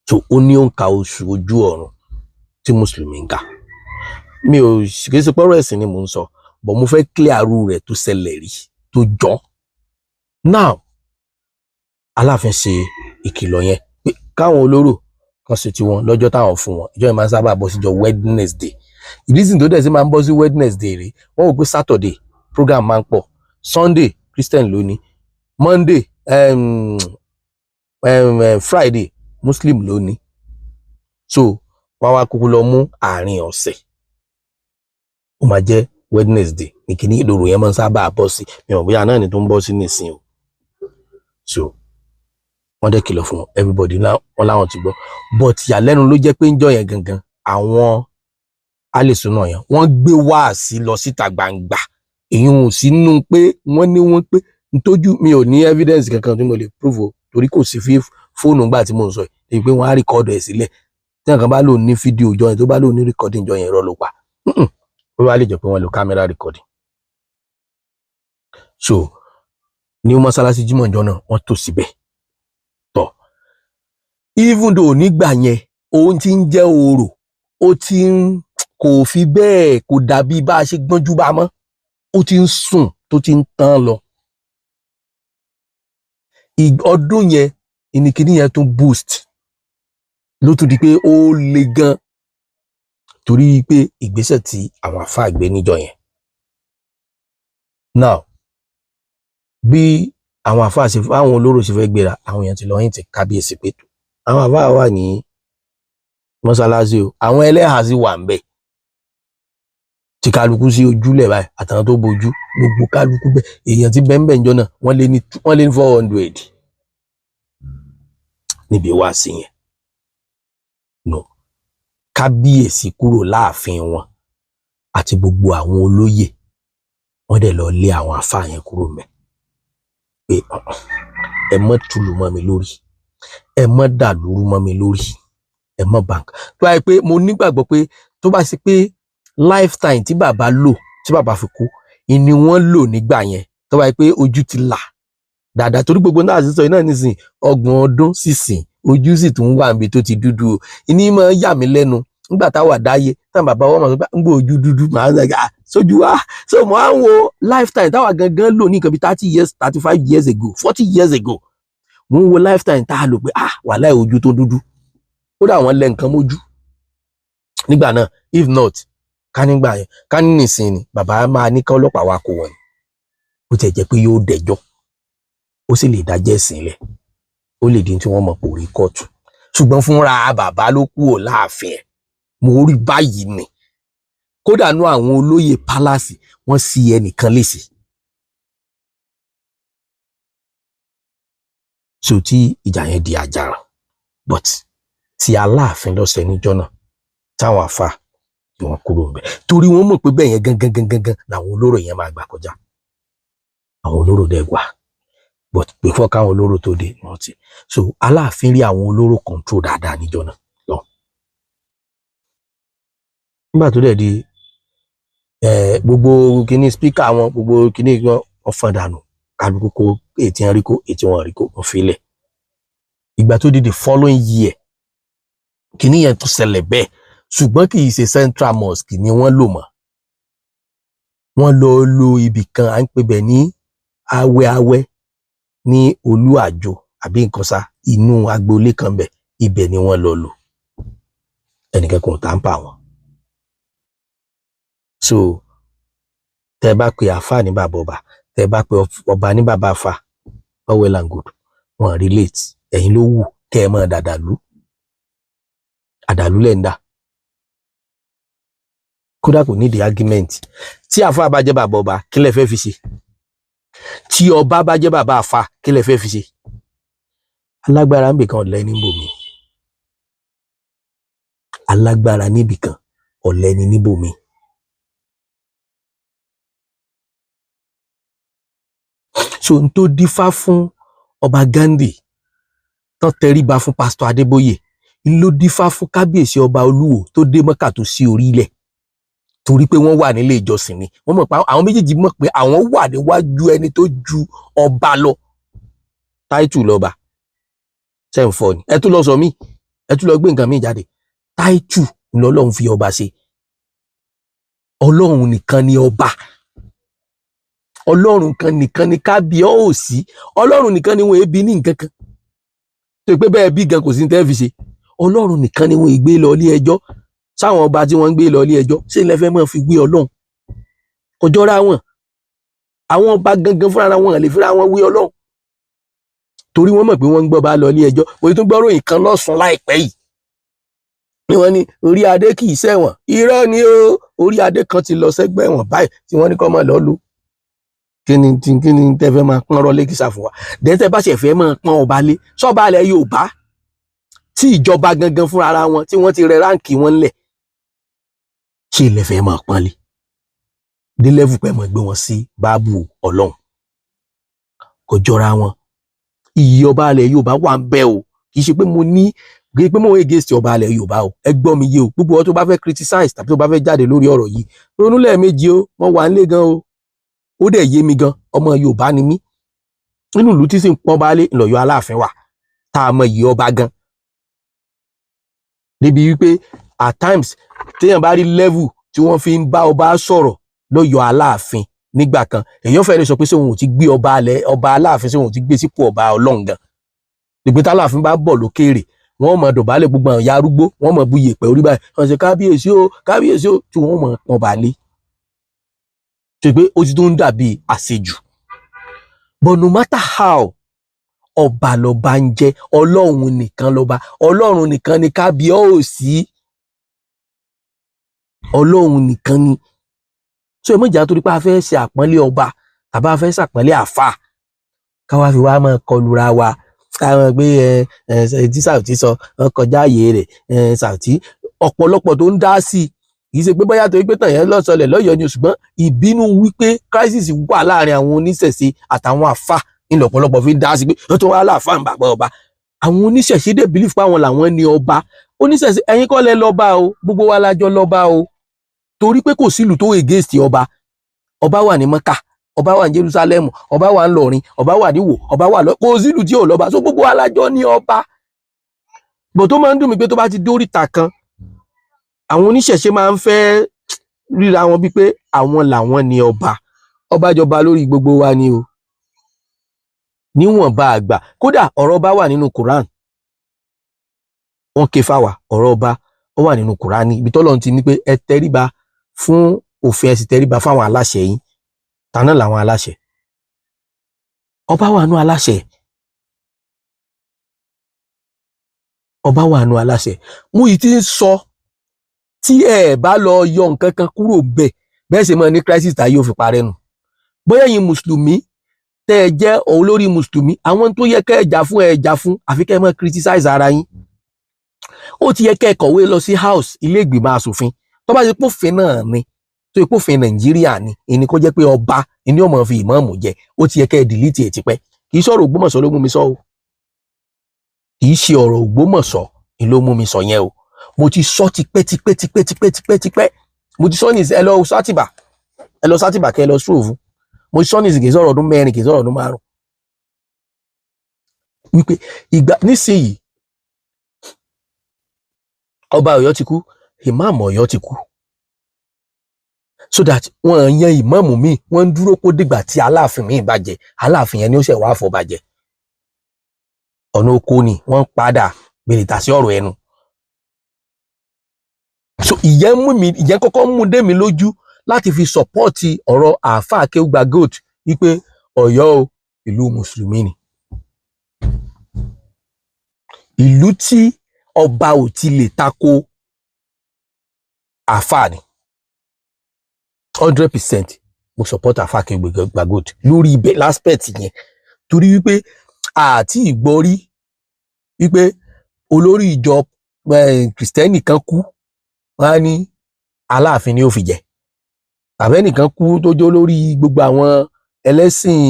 So ó ní òǹkà oṣù ojú ọ̀run tí mùsùlùmí ń kà. Mi ò kì í ṣe pọ́rọ̀ ẹ̀sìn ni mò ń sọ, but mo fẹ́ clear arú rẹ̀ tó ṣẹlẹ̀ rí tó jọ. Now Aláàfin ṣe ìkìlọ̀ yẹn pé káwọn olóró kan ṣe tiwọn lọ́jọ́ táwọn fún wọn. Ìjọ yẹn máa ń sábà bọ́ síjọ́ Wednesday. Reason tó dẹ̀ sí máa ń bọ́ sí Wednesday rèé, wọ́n wò pé Saturday program máa ń pọ̀, Sunday Christian ló ní, Monday Friday Muslim ló ní. So wọ́n wá kúkú lọ mú àárín ọ̀sẹ̀, ó máa jẹ́ Wednesday ní kíní ìdòrò yẹn máa ń sábà bọ́ sí. Mi ò bóyá náà ni tó ń bọ́ sí nísìnyí o. So wọ́n dẹ̀ kìlọ̀ fún wọn, everybody wọn láwọn ti gbọ́, but ìyàlẹ́nu ló jẹ́ pé ń jọ yẹn gangan àwọn alẹ́sùnà yẹn wọ́n gbé wáàsí lọ síta gbangba. Èyí ò sínú pé wọ́n ní wọ́n pé ntójú, mi ò ní evidence kankan tí mo lè prove o, torí kò sí fóònù gbà tí mo ń sọ yìí pé wọ́n á record ẹ̀ sílẹ̀. Tí nǹkan bá lò ní fídíò jọ yẹn tó bá lò ní recording jọ yẹn irọ́ ló pa. Ó wá lè jẹ́ pé wọ́n lo camera recording. So ní mọ́sálásí Jímọ̀ ìjọ náà wọ́n tò síbẹ̀. Even though nígbà yẹn ohun tí ń jẹ́ orò ó ti ń kò fi bẹ́ẹ̀ kò dàbí bá a ṣe gbọ́njú bá mọ́, ó ti ń sùn tó ti ń tán lọ. Ọdún yẹn ìnìkíní yẹn tún boost ló tún di pé ó le gan torí pé ìgbésẹ̀ tí àwọn àfáà gbé níjọ yẹn. Now bí àwọn àfáà ṣe àwọn olóró ṣe fẹ́ gbéra, àwọn èèyàn ti lọ yìn tí kábíyèsí pé àwọn àfáà wà ní mọ́sálásí o, àwọn ẹlẹ́hà sì wà ń bẹ̀ tí kálukú sí ojúlẹ̀ báyìí àtàwọn tó bojú gbogbo kálukú bẹ́ẹ̀, èèyàn tí bẹ́ẹ̀ ń jọ náà wọ́n lé ní 400 níbi wá sí yẹn. No, kábíyèsí kúrò láàfin wọn àti gbogbo àwọn olóyè wọ́n dẹ̀ lọ lé àwọn àfáà yẹn kúrò mẹ́ pé ẹ mọ́ túlù mọ́ mi lórí, ẹ mọ́ dàlúrú mọ́ mi lórí, ẹ mọ́ bank. Tó bá yẹ pé mo nígbàgbọ́ pé tó bá ṣe pé lifetime tí bàbá lò tí bàbá fi kú ìní wọ́n lò nígbà yẹn, tó bá yẹ pé ojú ti là dáadáa, torí gbogbo náà sísọ iná nísìn 30 ọdún sísìn ojú sì tún wà níbi tó ti dúdú o. Ìní máa yà mí lẹ́nu nígbà táwa dáyé táwọn bàbá wọn máa sọ pé ń gbọ́ ojú dúdú màá ń sọ sójú wa. So mo á ń wo lifetime táwa gangan lò ní nǹkan bí 30 years 35 years ago 40 years ago, mo ń wo lifetime tá a lò pé wàláhì ojú tó dúdú, kódà wọ́n lẹ nǹkan mójú nígbà náà. If not ká nígbà yẹn ká ní nìsín ni bàbá máa ní ká ọlọ́pàá wa kó wọn ni, ó ti jẹ́ pé yóò dẹjọ́, ó sì lè dájẹ́ sílẹ̀, ó lè di tí wọ́n mọ̀ pò rí kóòtù. Ṣùgbọ́n fúnra bàbá ló kú ò láàfin ẹ̀, mo rí báyìí ni. Kódà nú àwọn olóyè pálásì wọ́n sì ẹnìkan léṣe. So tí ìjà yẹn di àjàrà, but tí Aláàfin lọ́sẹ̀ níjọ́ náà táwọn àfà tí wọ́n kúrò ń bẹ̀ torí wọ́n mọ̀ pé bẹ́ẹ̀ yẹn gangan làwọn olóró yẹn máa gbà kọjá. Àwọn olóró dẹ̀ gbà, but before káwọn olóró tó dé wọ́n ti. So Aláàfin rí àwọn olóró control dáadáa níjọ́ náà lọ. Nígbà tó dẹ̀ di gbogbo kíní speaker wọn gbogbo kíní ọ̀fọ̀n dànù, kálukú kó ètí wọn rí kó ètí wọn rí kó wọ́n fi lẹ̀. Ìgbà tó di the following year kíní yẹn tó ṣẹlẹ̀ bẹ́ẹ̀, ṣùgbọ́n kì í ṣe Central Mosque ni wọ́n lò mọ́. Wọ́n lọ lo ibì kan à ń pè bẹ̀ ní awẹ́ ní Olúàjò àbí nǹkan sá, inú agboolé kan bẹ̀, ibẹ̀ ni wọ́n lọ lò. Ẹnìkan kò tàǹpà wọn. So tẹ́ bá pe àfà ní bàbá ọba, tẹ́ bá pe ọba ní bàbá àfà, all well and good, wọ́n relate. Ẹ̀yin ló wù kẹ́ ẹ mọ́ dàdàlú, àdàlú lẹ́ńdà. Kódà kò ní the argument. Tí àfà bá jẹ́ bàbá ọba kí lẹ fẹ́ fi ṣe? Tí ọba bá jẹ́ bàbá àfà kí lẹ fẹ́ fi ṣe? Alágbára níbì kan ọ̀lẹ ní bòmí. Alágbára níbì kan ọ̀lẹ ní níbòmí. So n tó dífá fún ọba Ghandi tán tẹríba fún Pastor Adébóyè, n ló dífá fún kábíyèsí ọba Olúwo tó dé Mọ́kà tó sí orílẹ̀, torí pé wọ́n wà nílé ìjọsìn ni. Wọ́n mọ̀ pé àwọn méjèèjì mọ̀ pé àwọn wà níwájú ẹni tó ju ọba lọ. táìtù lọ́ba ṣe ń fọ ni ẹ tún lọ sọ mí ẹ tún lọ gbé nǹkan míì jáde táìtù lọ́lọ́run fi ọba ṣe ọlọ́run nìkan ni ọba ọlọ́run kan nìkan ni kábíyèsí ọlọ́run nìkan ni wọn ebi ní nǹkan kan tó pé bẹ́ẹ̀ bí gan kò sí ní tẹ́ fi ṣe ọlọ́run nìkan ni wọn gbé lọ ilé ẹjọ́ sáwọn ọba tí wọ́n ń gbé lọ ilé ẹjọ́ ṣé ilẹ̀ fẹ́ máa fi gbé ọlọ́run kò jọra wọn àwọn ọba gangan fúnra wọn lè fúnra wọn wé ọlọ́run torí wọ́n mọ̀ pé wọ́n ń gbọ́ bá lọ ilé ẹjọ́ òye tó gbọ́rọ̀ nǹkan lọ́sùn láìpẹ́ yìí ni wọ́n ní orí adé kì í ṣẹ̀wọ̀n irọ́ ni ó orí adé kan ti lọ sẹ́gbẹ́ ẹ̀wọ̀n báyìí tí wọ́n ní kó máa lọ lù kí ni tẹ́ fẹ́ máa pọ́n rọ́ lẹ́kìsà fún wa dẹ́tẹ́ bá ṣe fẹ́ máa pọ́n ọba lé sọ́ba alẹ́ Yorùbá tí ìjọba gangan fúnra ara wọn tí wọ́n ti rẹ ráǹkì wọn lẹ̀ ṣé ilẹ̀ fẹ́ máa pọ́n lé dé lẹ́vù pẹ́ mọ̀ gbé wọn sí báàbù ọlọ́run kò jọra wọn iyì ọba alẹ́ Yorùbá wà ń bẹ o kì í ṣe pé mo ní gbé pé mo wé against ọba alẹ́ Yorùbá o ẹ gbọ́ mi yé o gbogbo ọ tó bá fẹ́ criticize tàbí tó bá fẹ́ jáde lórí ọ̀rọ̀ yìí ronú lẹ́ẹ̀mejì o wọ́n wà ń lé gan o ó dẹ̀ yé mi gan ọmọ Yorùbá ni mí nínú ìlú tí sì ń pọ́n baálé ńlọ́yọ̀ Aláàfin wà tá a mọ iyì ọba gan débi wípé at times téèyàn bá rí level tí wọ́n fi ń bá ọba sọ̀rọ̀ lọ́yọ̀ Aláàfin nígbà kan èèyàn fẹ́ẹ́ lè sọ pé ṣé òun ò ti gbé ọba Aláàfin ṣé òun ò ti gbé sípò ọba Ọlọ́run gan nígbà tá Aláàfin bá bọ̀ lókèèrè wọ́n mọ̀ dọ̀bálẹ̀ gbogbo àwọn ya arúgbó wọ́n mọ̀ bu iyẹ̀pẹ̀ orí báyìí wọ́n ṣe kábíyèsí o tí wọ́n mọ̀ pọ́n balẹ̀ ṣe pé ó ti tó ń dàbí àṣejù but no matter how ọba lọba ń jẹ́ Ọlọ́run nìkan lọba Ọlọ́run nìkan ni kábíyèsí Ọlọ́run nìkan ni so èmọ̀jà torí pé a fẹ́ ṣe àpọ́nlé ọba tàbí a fẹ́ ṣàpọ́nlé àfà káwá fi wá máa kọlura wa káwọn gbé tí Saoty sọ kọjá ààyè rẹ̀ Saoty ọ̀pọ̀lọpọ̀ tó ń dá sí kì í ṣe pé bóyá torí pé tàn yẹn lọ́sọlẹ̀ lọ́yọ̀ọ́ ni ṣùgbọ́n ìbínú wípé crisis wà láàrin àwọn oníṣẹ̀ṣe àtàwọn àfà ńlọ ọ̀pọ̀lọpọ̀ fi ń dá sí pé ó tó wá láàfà ń bàbá ọba àwọn oníṣẹ̀ṣe dé believe pé àwọn làwọn ní ọba oníṣẹ̀ṣe ẹ̀yin kọ́ lẹ lọ́ba o gbogbo wa lájọ lọ́ba o torí pé kò sílùú tó against ọba wà ní Mọ́kà ọba wà ní Jerusalem ọba wà ní Ìlọrin ọba wà ní Ìwó ọba wà lọ kò sílùú tí ò lọ́ba so gbogbo wa lájọ ní ọba bó tó máa ń dùn mí pé tó bá ti dóríta kan àwọn oníṣẹ̀ṣe máa ń fẹ́ ríra wọn bíi pé àwọn làwọn ní ọba jọba lórí gbogbo wa ni o níwọ̀nba àgbà kódà ọ̀rọ̀ ọba wà nínú Quran wọ́n ké fáwa ọ̀rọ̀ ọba ó wà nínú Quran ibi tọ́lọ́run ti ní pé ẹ tẹríba fún òfin ẹ sì tẹríba fáwọn aláṣẹ yín tàná làwọn aláṣẹ ọba wà nú aláṣẹ ọba wà nú aláṣẹ mú yìí ti ń sọ tí ẹ bá lọ yọ nǹkan kan kúrò bẹ́ẹ̀ ṣe máa ní crisis tá yóò fi parẹ́ nù bóyá yín mùsùlùmí tẹ́ ẹ jẹ́ olórí mùsùlùmí àwọn tó yẹ kẹ́ ẹ jà fún àfi kẹ́ ẹ máa criticize ara yín ó ti yẹ kẹ́ ẹ kọ̀wé lọ sí house ilé ìgbìmọ̀ asòfin tó bá ṣe pófin náà ni tó yẹ pófin Nàìjíríà ni ìní kó jẹ́ pé ọba ìní ọmọ fi ìmáàmù jẹ ó ti yẹ kẹ́ ẹ delete ẹ̀ tipẹ́ kì í sọ̀rọ̀ Ògbómọ̀ṣọ́ ló mú mi sọ o kì í ṣe ọ̀rọ̀ Ògbómọ̀ṣọ́ ni ló mú mi sọ yẹn o mo ti sọ tipẹ́ mo ti sọ ní ẹ lọ sátìbà kẹ́ ẹ lọ sóòfù mo ti sọ ní ìsìnkì sọ̀rọ̀ ọdún 4 kì í sọ̀rọ̀ ọdún 5 wípé ìgbà nísìnyí ọba Ọ̀yọ́ ti kú ìmáàmù Ọ̀yọ́ ti kú so that wọ́n yan ìmáàmù míì wọ́n ń dúró kó dìgbà tí Aláàfin míì bàjẹ́ Aláàfin yẹn ni ó ṣe wá fọ́ bàjẹ́ ọ̀nà oko ni wọ́n padà bèrè tà sí ọ̀rọ̀ ẹnu so ìyẹn kọ́kọ́ mú dé mi lójú láti fi sọpọ́ọ̀tì ọ̀rọ̀ àáfàá Akéwùgbà Gold wípé Ọ̀yọ́ o ìlú mùsùlùmí ni ìlú tí ọba ò ti lè tako àáfàá ni 100% mo support àáfàá Akéwùgbà Gold lórí ibẹ̀ láspẹ̀tì yẹn torí wípé àti ìgbọ́rí wípé olórí ìjọ kìrìsìtẹ́nì kan kú wọ́n á ní Aláàfin ni ó fi jẹ àbẹ́nìkan kú tó jó lórí gbogbo àwọn ẹlẹ́sìn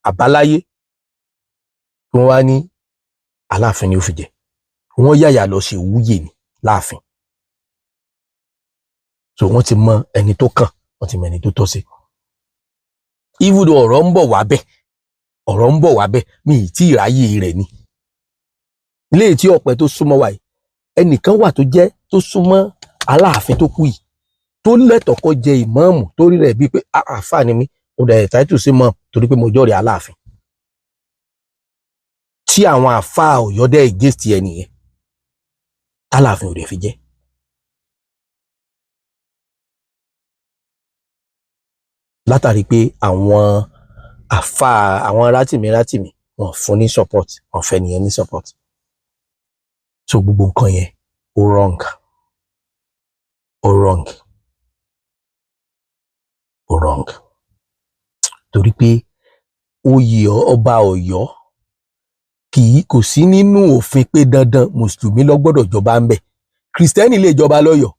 àbáláyé wọ́n wá ní Aláàfin ni ó fi jẹ wọ́n yàyà lọ ṣe wúyè ní láàfin so wọ́n ti mọ ẹni tó kàn wọ́n ti mọ ẹni tó tọ́ sí ibùdó ọ̀rọ̀ ń bọ̀ wá bẹ́ẹ̀ ọ̀rọ̀ ń bọ̀ wá bẹ́ẹ̀ mi ì tí ì ráyè rẹ̀ ni ilé tí ọ̀pẹ tó súnmọ́ wa yìí ẹnìkan wà tó súnmọ́ Aláàfin tó kú yìí tó lẹ́tọ̀ọ́ kó jẹ ìmáàmù tó rí rẹ̀ bíi pé àáfàá ni mí ó dẹ̀ táìtù sí mọ́ torí pé mo jọ́rìí Aláàfin tí àwọn àáfàá Ọ̀yọ́ dẹ́ against ẹ nìyẹn Aláàfin ò dẹ̀ fi jẹ́ látàrí pé àwọn àáfàá àwọn rátìmí wọn fún ní support wọn fẹ́ nìyẹn ní support so gbogbo nǹkan yẹn ó wrong torí pé oyè ọba Ọ̀yọ́ kò sí nínú òfin pé dandan mùsùlùmí ló gbọ́dọ̀ jọba ń bẹ̀ kìrìsìtẹ́nì lè jọba lọ́yọ̀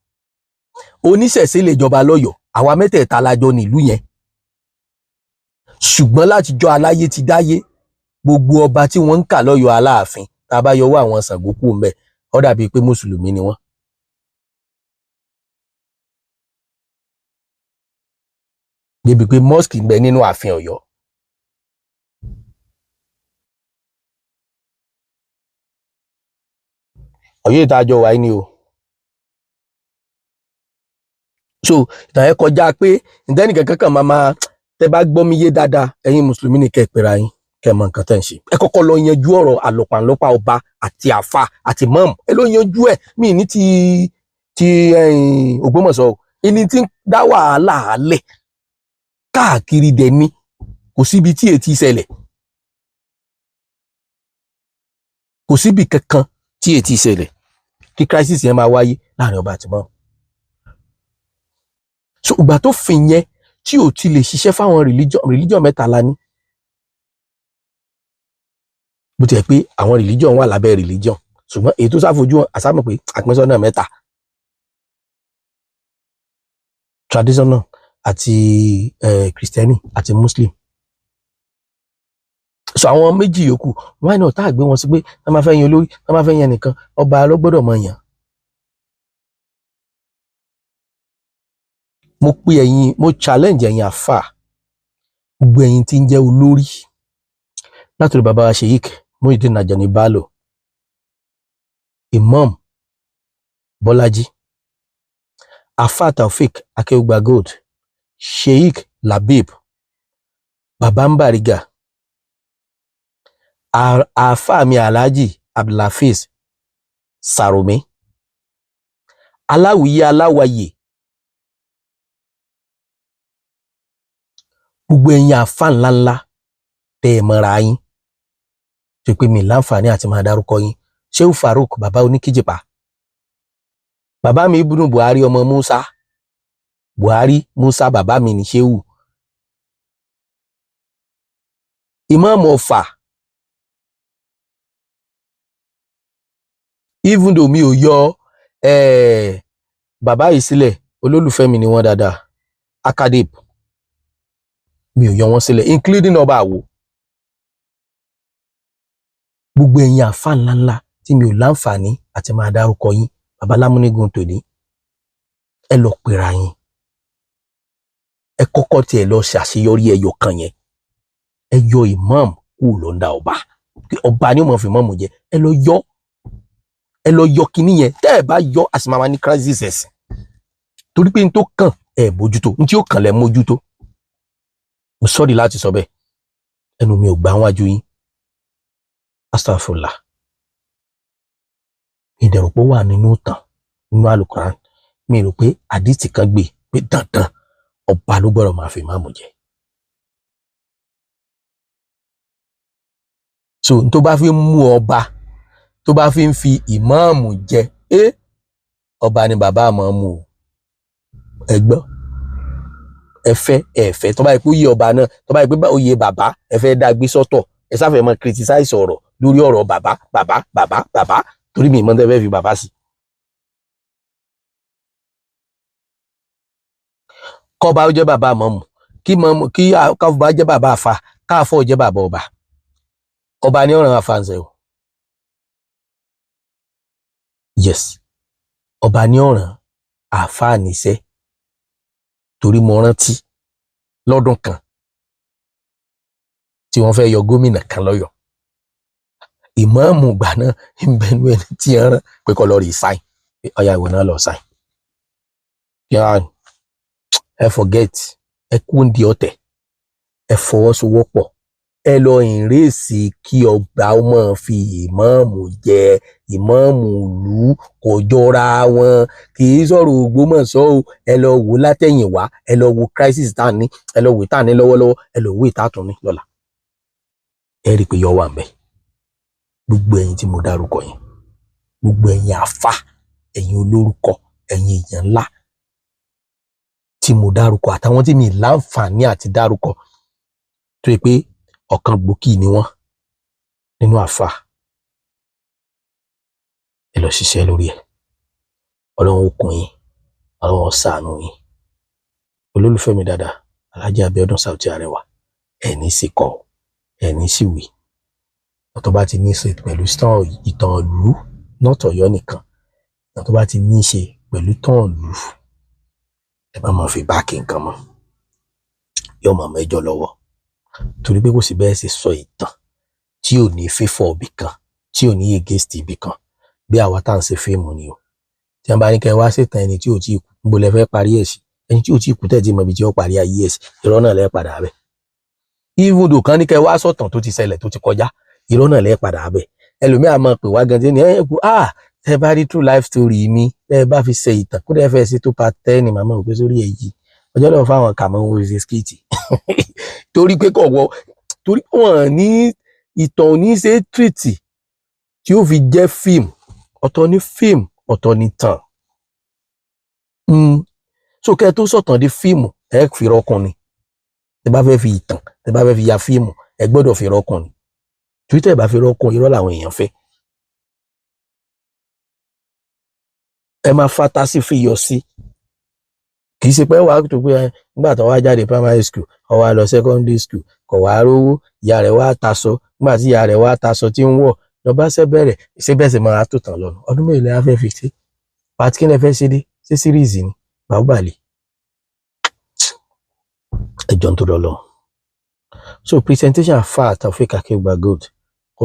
oníṣẹ̀ṣe lè jọba lọ́yọ̀ àwa mẹ́tẹ̀ẹ̀ta lájọ nílùú yẹn ṣùgbọ́n látijọ́ aláyé ti dáyé gbogbo ọba tí wọ́n ń kà lọ́yọ̀ Aláàfin tá a bá yọwọ́ àwọn Ṣàngó kúrò ńbẹ̀ ó dàbí pé mùsùlùmí ni wọ́n. débi pé mosque ń bẹ nínú ààfin Ọ̀yọ́. Ọ̀yọ́ ìtajọ wáyé ni o. so ìtàn ẹ kọjá pé ǹdẹ́nìkan kankan máa tẹ bá gbọ́ mi yé dáadáa ẹ̀yin mùsùlùmí ni kẹ́ ẹ pera yín kẹ́ ẹ mọ nǹkan tẹ́ ń ṣe ẹ kọ́kọ́ lọ yanjú ọ̀rọ̀ àlòpàlọ́pà ọba àti àfà àti mọ́ọ̀mù ẹ lọ yanjú ẹ̀ mí ní ti Ògbómọ̀ṣọ́ ẹni tí ń dá wàhálà alẹ̀ káàkiri dẹ̀ ni kò síbi tí ètí ṣẹlẹ̀ kò síbi kankan tí ètí ṣẹlẹ̀ kí crisis yẹn máa wáyé láàrin ọba àti mọ́ọ̀mù. so ìgbà tó fi yẹn tí ò ti lè ṣiṣẹ́ fáwọn religion mẹ́ta la ní bó ti yẹ pé àwọn religion wà lábẹ́ religion ṣùgbọ́n èyí tó ṣàfojú àsámọ̀ pé àpínsọ́nà mẹ́ta traditional àti Christiani àti Muslim so àwọn méjì yòókù why not tá a gbé wọn sí pé wọ́n máa fẹ́ yan olórí wọ́n máa fẹ́ yan nìkan ọba ló gbọ́dọ̀ mọ̀ yàn. mo challenge ẹ̀yin àfà gbogbo ẹ̀yin tí ń jẹ́ olórí látòrí bàbá wa Sheikh Muyideen Ajani Bello Imam Bọ́lájí àfà Taofik Akeugba Gold Sheikh Labib Baba Mbariga àfà mi Alhaji Abdulhafiz Sarumi aláwìyé aláwàyè gbogbo ẹ̀yin àfà ńláńlá tẹ́ ẹ mọ́ra yín tó pé mi láǹfààní àti máa dárúkọ yín Shehu Farouk bàbá oníkíjìpá bàbá mi Ibnu Buhari ọmọ Musa bàbá mi ní Shehu Imam Ọ̀fà even though mi ò yọ bàbá yìí sílẹ̀ olólùfẹ́ mi ni wọ́n dáadáa Akadep mi ò yọ wọ́n sílẹ̀ including ọba àwo gbogbo ẹ̀yin àfà ńláńlá tí mi ò láǹfààní àti máa dárúkọ yín bàbá Lámúnígun tòní ẹ lọ pera yín ẹ kọ́kọ́ tí ẹ lọ ṣàṣeyọrí ẹyọ kan yẹn ẹ yọ imam kúrò lọ́ndà ọba ni ó mọ̀ fi mọ́mù jẹ ẹ lọ yọ kinní yẹn tẹ́ ẹ bá yọ àsìmáma ní crisis ẹ̀sìn torí pé n tó kàn ẹ mójútó n tí ó kàn lẹ mójútó mo sọ́ọ̀dì láti sọ bẹ́ẹ̀ ẹnu mi ò gbà wájú yín astagfirullah ìdẹ̀rùpọ̀ wà nínú ìtàn nínú alukoran mi rò pé àdìsí kan gbé pé dandan ọba ló gbọ́dọ̀ máa fi máàmù jẹ so n tó bá fi mú ọba tó bá fi ń fi ìmáàmù jẹ ọba ni bàbá àmọ́mù ẹgbọ́n ẹfẹ́ tó bá yẹ pé oyè ọba náà tó bá yẹ pé oyè bàbá ẹfẹ́ dá gbé sọ́tọ̀ ẹ sáfẹ́ mọ́ criticize ọ̀rọ̀ lórí ọ̀rọ̀ bàbá torí mi ìmọ̀ tẹ́fẹ́ fi bàbá sí. kọ́ba ó jẹ́ bàbá àmọ́mù kí káfọ́ba jẹ́ bàbá àfa káfọ́ jẹ́ bàbá ọba ni ọ̀ràn àfàǹsẹ̀ o yes ọba ni ọ̀ràn àfa níṣẹ́ torí mo rántí lọ́dún kan tí wọ́n fẹ́ yọ gómìnà kan lọ́yọ̀ ìmáàmù ìgbà náà ń bẹnu ẹni tí ń rán pé kó lọ rí sáìn ọ̀yà ìwọ náà lọ sáìn ẹ forget ẹ kúndì ọ̀tẹ̀ ẹ fọwọ́sowọ́pọ̀ ẹ lọ ìrèsì kí ọgbà ọmọ fi ìmáàmù jẹ ìmáàmù ìlú kò jọra wọn kì í sọ̀rọ̀ Ògbómọ̀ṣọ́ o ẹ lọ wò látẹ̀yìnwá ẹ lọ wo crisis tá a ní ẹ lọ wò tá a ní lọ́wọ́lọ́wọ́ ẹ lọ wò ìta tún ní lọ́la ẹ rí i pé yọ wà ń bẹ gbogbo ẹ̀yin tí mo dárúkọ yẹn gbogbo ẹ̀yin àfà ẹ̀yin olórúkọ ẹ̀yin èèyàn ńlá tí mo dárúkọ àtàwọn tí mi láǹfààní àti dárúkọ tó yẹ pé ọ̀kan gbòógì ni wọ́n nínú àfà ẹ lọ ṣiṣẹ́ lórí ẹ̀ Ọlọ́run ó kún yín Ọlọ́run ó ṣàánú yín olólùfẹ́ mi dáadáa Alhaji Abiodun Sauty Arewa ẹ̀ ní sí kọ́ ẹ̀ ní sí wí tó bá ti ní í ṣe pẹ̀lú ìtàn ìlú not Ọ̀yọ́ nìkan tó bá ti ní í ṣe pẹ̀lú ìtàn ìlú ẹ má máa fi báàkì nǹkan mọ́ yóò máa mẹ́jọ lọ́wọ́ torí pé kò sí bẹ́ẹ̀ ṣe sọ ìtàn tí ò ní fífọ́ ibì kan tí ò ní against ibì kan bí àwa tá à ń ṣe fíìmù ni o tí wọ́n bá ní kẹ́ wá ṣètàn ẹni tí ò tí ì kú níbo lẹ fẹ́ parí ẹ̀ sí ẹni tí ò tí ì kú tẹ̀sí mọ̀ ibi tí ó parí ayé ẹ̀ sí irọ́ náà lẹ́ padà bẹ̀ even though kan ní kẹ́ wá sọ̀tàn tó ti ṣẹlẹ̀ tó ti kọjá irọ́ náà lẹ́ padà bẹ̀ ẹlòmíà máa pè wá gan-an ní ẹ̀kú tẹ́ bá rí true life story mi tẹ́ bá fi ṣe ìtàn kó dẹ́ fẹ́ sí tó part 10 ni màmá òpé sórí èyí ọjọ́ lọ́wọ́ fáwọn kàmọ́ owó ṣe skiti torí pé kọ̀wọ́ torí wọ́n ní ìtàn ò ní ṣe tírìtì tí ó fi jẹ́ fíìmù ọ̀tọ̀ ní fíìmù ọ̀tọ̀ ní tàn so kẹ́ tó sọ̀tàn di fíìmù ẹ fi rọ́kùn ni tẹ́ bá fẹ́ fi ìtàn tẹ́ bá fẹ́ fi ya fíìmù ẹ gbọ́dọ̀ fi rọ́kùn ni torí tẹ́ bá fi rọ́kùn irọ́ làwọn èèyàn fẹ́ ẹ máa fantasi fi yọ sí kì í ṣe pé wàá tó pé nígbà tó wá jáde primary school ó wá lọ secondary school kò wá rówó ìyá rẹ̀ wá taṣọ nígbà tí ìyá rẹ̀ wá taṣọ tí ń wọ̀ lọ bá ṣe bẹ̀rẹ̀ ṣe bẹ́ẹ̀ sì máa tó tàn lọ́nà ọdún mélòó lẹ́yìn afẹ́ fi ṣe pàtí kí lẹ fẹ́ ṣe dé ṣé series ni bàbáàlì ẹjọ́ tó lọ so presentation àfà Taofeek Akeugba Gold kò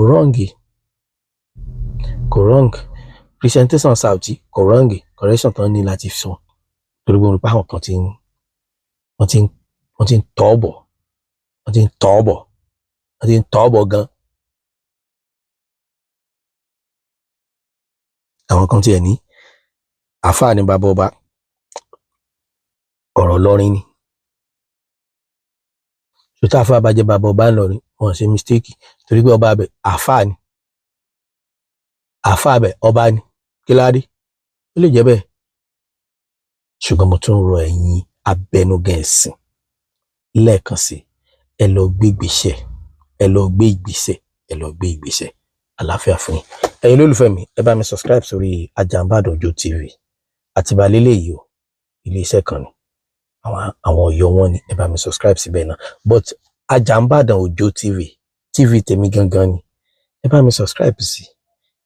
wrong presentation Sauty kò wrong correction tán ní láti sọ torí gbogbo nípa àwọn kan wọ́n ti ń tọ́ bọ̀ gan àwọn kan tiẹ̀ ní àfáà ní bàbá ọba ọ̀rọ̀ lọ́rin ni ṣùtá àfáà bá jẹ́ bàbá ọba ńlọrin wọ́n ṣe mistake torí pé ọba abẹ àfáà ni àfáà abẹ ọba ni kí ládé ó lè jẹ́ bẹ́ẹ̀ ṣùgbọ́n mo tún rọ ẹ̀yin abẹnugan ẹ̀sìn lẹ́ẹ̀kan sí ẹ lọ gbé ìgbésẹ̀ àlàáfíà fún yín ẹ̀yin olólùfẹ́ mi ẹ bá mi subscribe sórí Ajambadun Ojo TV Àtìbà lélẹ́yìí o iléeṣẹ́ kan ni àwọn Ọ̀yọ́ wọn ni ẹ bá mi subscribe síbẹ̀ náà but Ajambadun Ojo TV tèmi gangan ni ẹ bá mi subscribe sí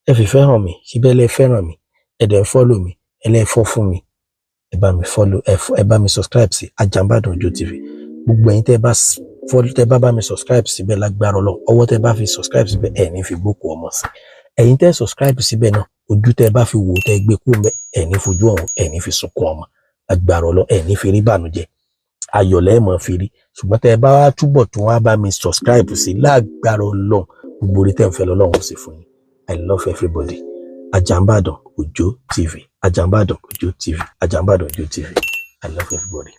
ẹ fìfẹ́ hàn mi síbẹ̀ lẹ fẹ́ràn mi ẹ dẹ̀ follow mi ẹ lẹ́ fọ́ fún mi ẹ bá mi follow ẹ bá mi subscribe sí Ajambadun Ojo TV gbogbo ẹ̀yin tẹ́ bá mi subscribe síbẹ̀ lágbára Ọlọ́run ọwọ́ tẹ́ bá fi subscribe síbẹ̀ ẹ ní fi gbókù ọmọ sí ẹ̀yin tẹ́ subscribe síbẹ̀ náà ojú tẹ́ bá fi wò tẹ́ gbé kú mẹ́ ẹ ní fojú ọ̀hún ẹ ní fi sunkún ọmọ lágbára Ọlọ́run ẹ ní fi rí bànújẹ́ ayọ̀ lẹ mọ̀ fi rí ṣùgbọ́n tẹ́ bá wá túbọ̀ tún wá bá mi subscribe sí lágbára Ọlọ́run gbogbo orí tẹ́ ń fẹ́ lọ́lọ́run sí fún yín I love everybody Ajambadun Ojo TV Ajambadun Ojo TV Ajambadun Ojo TV I love everybody.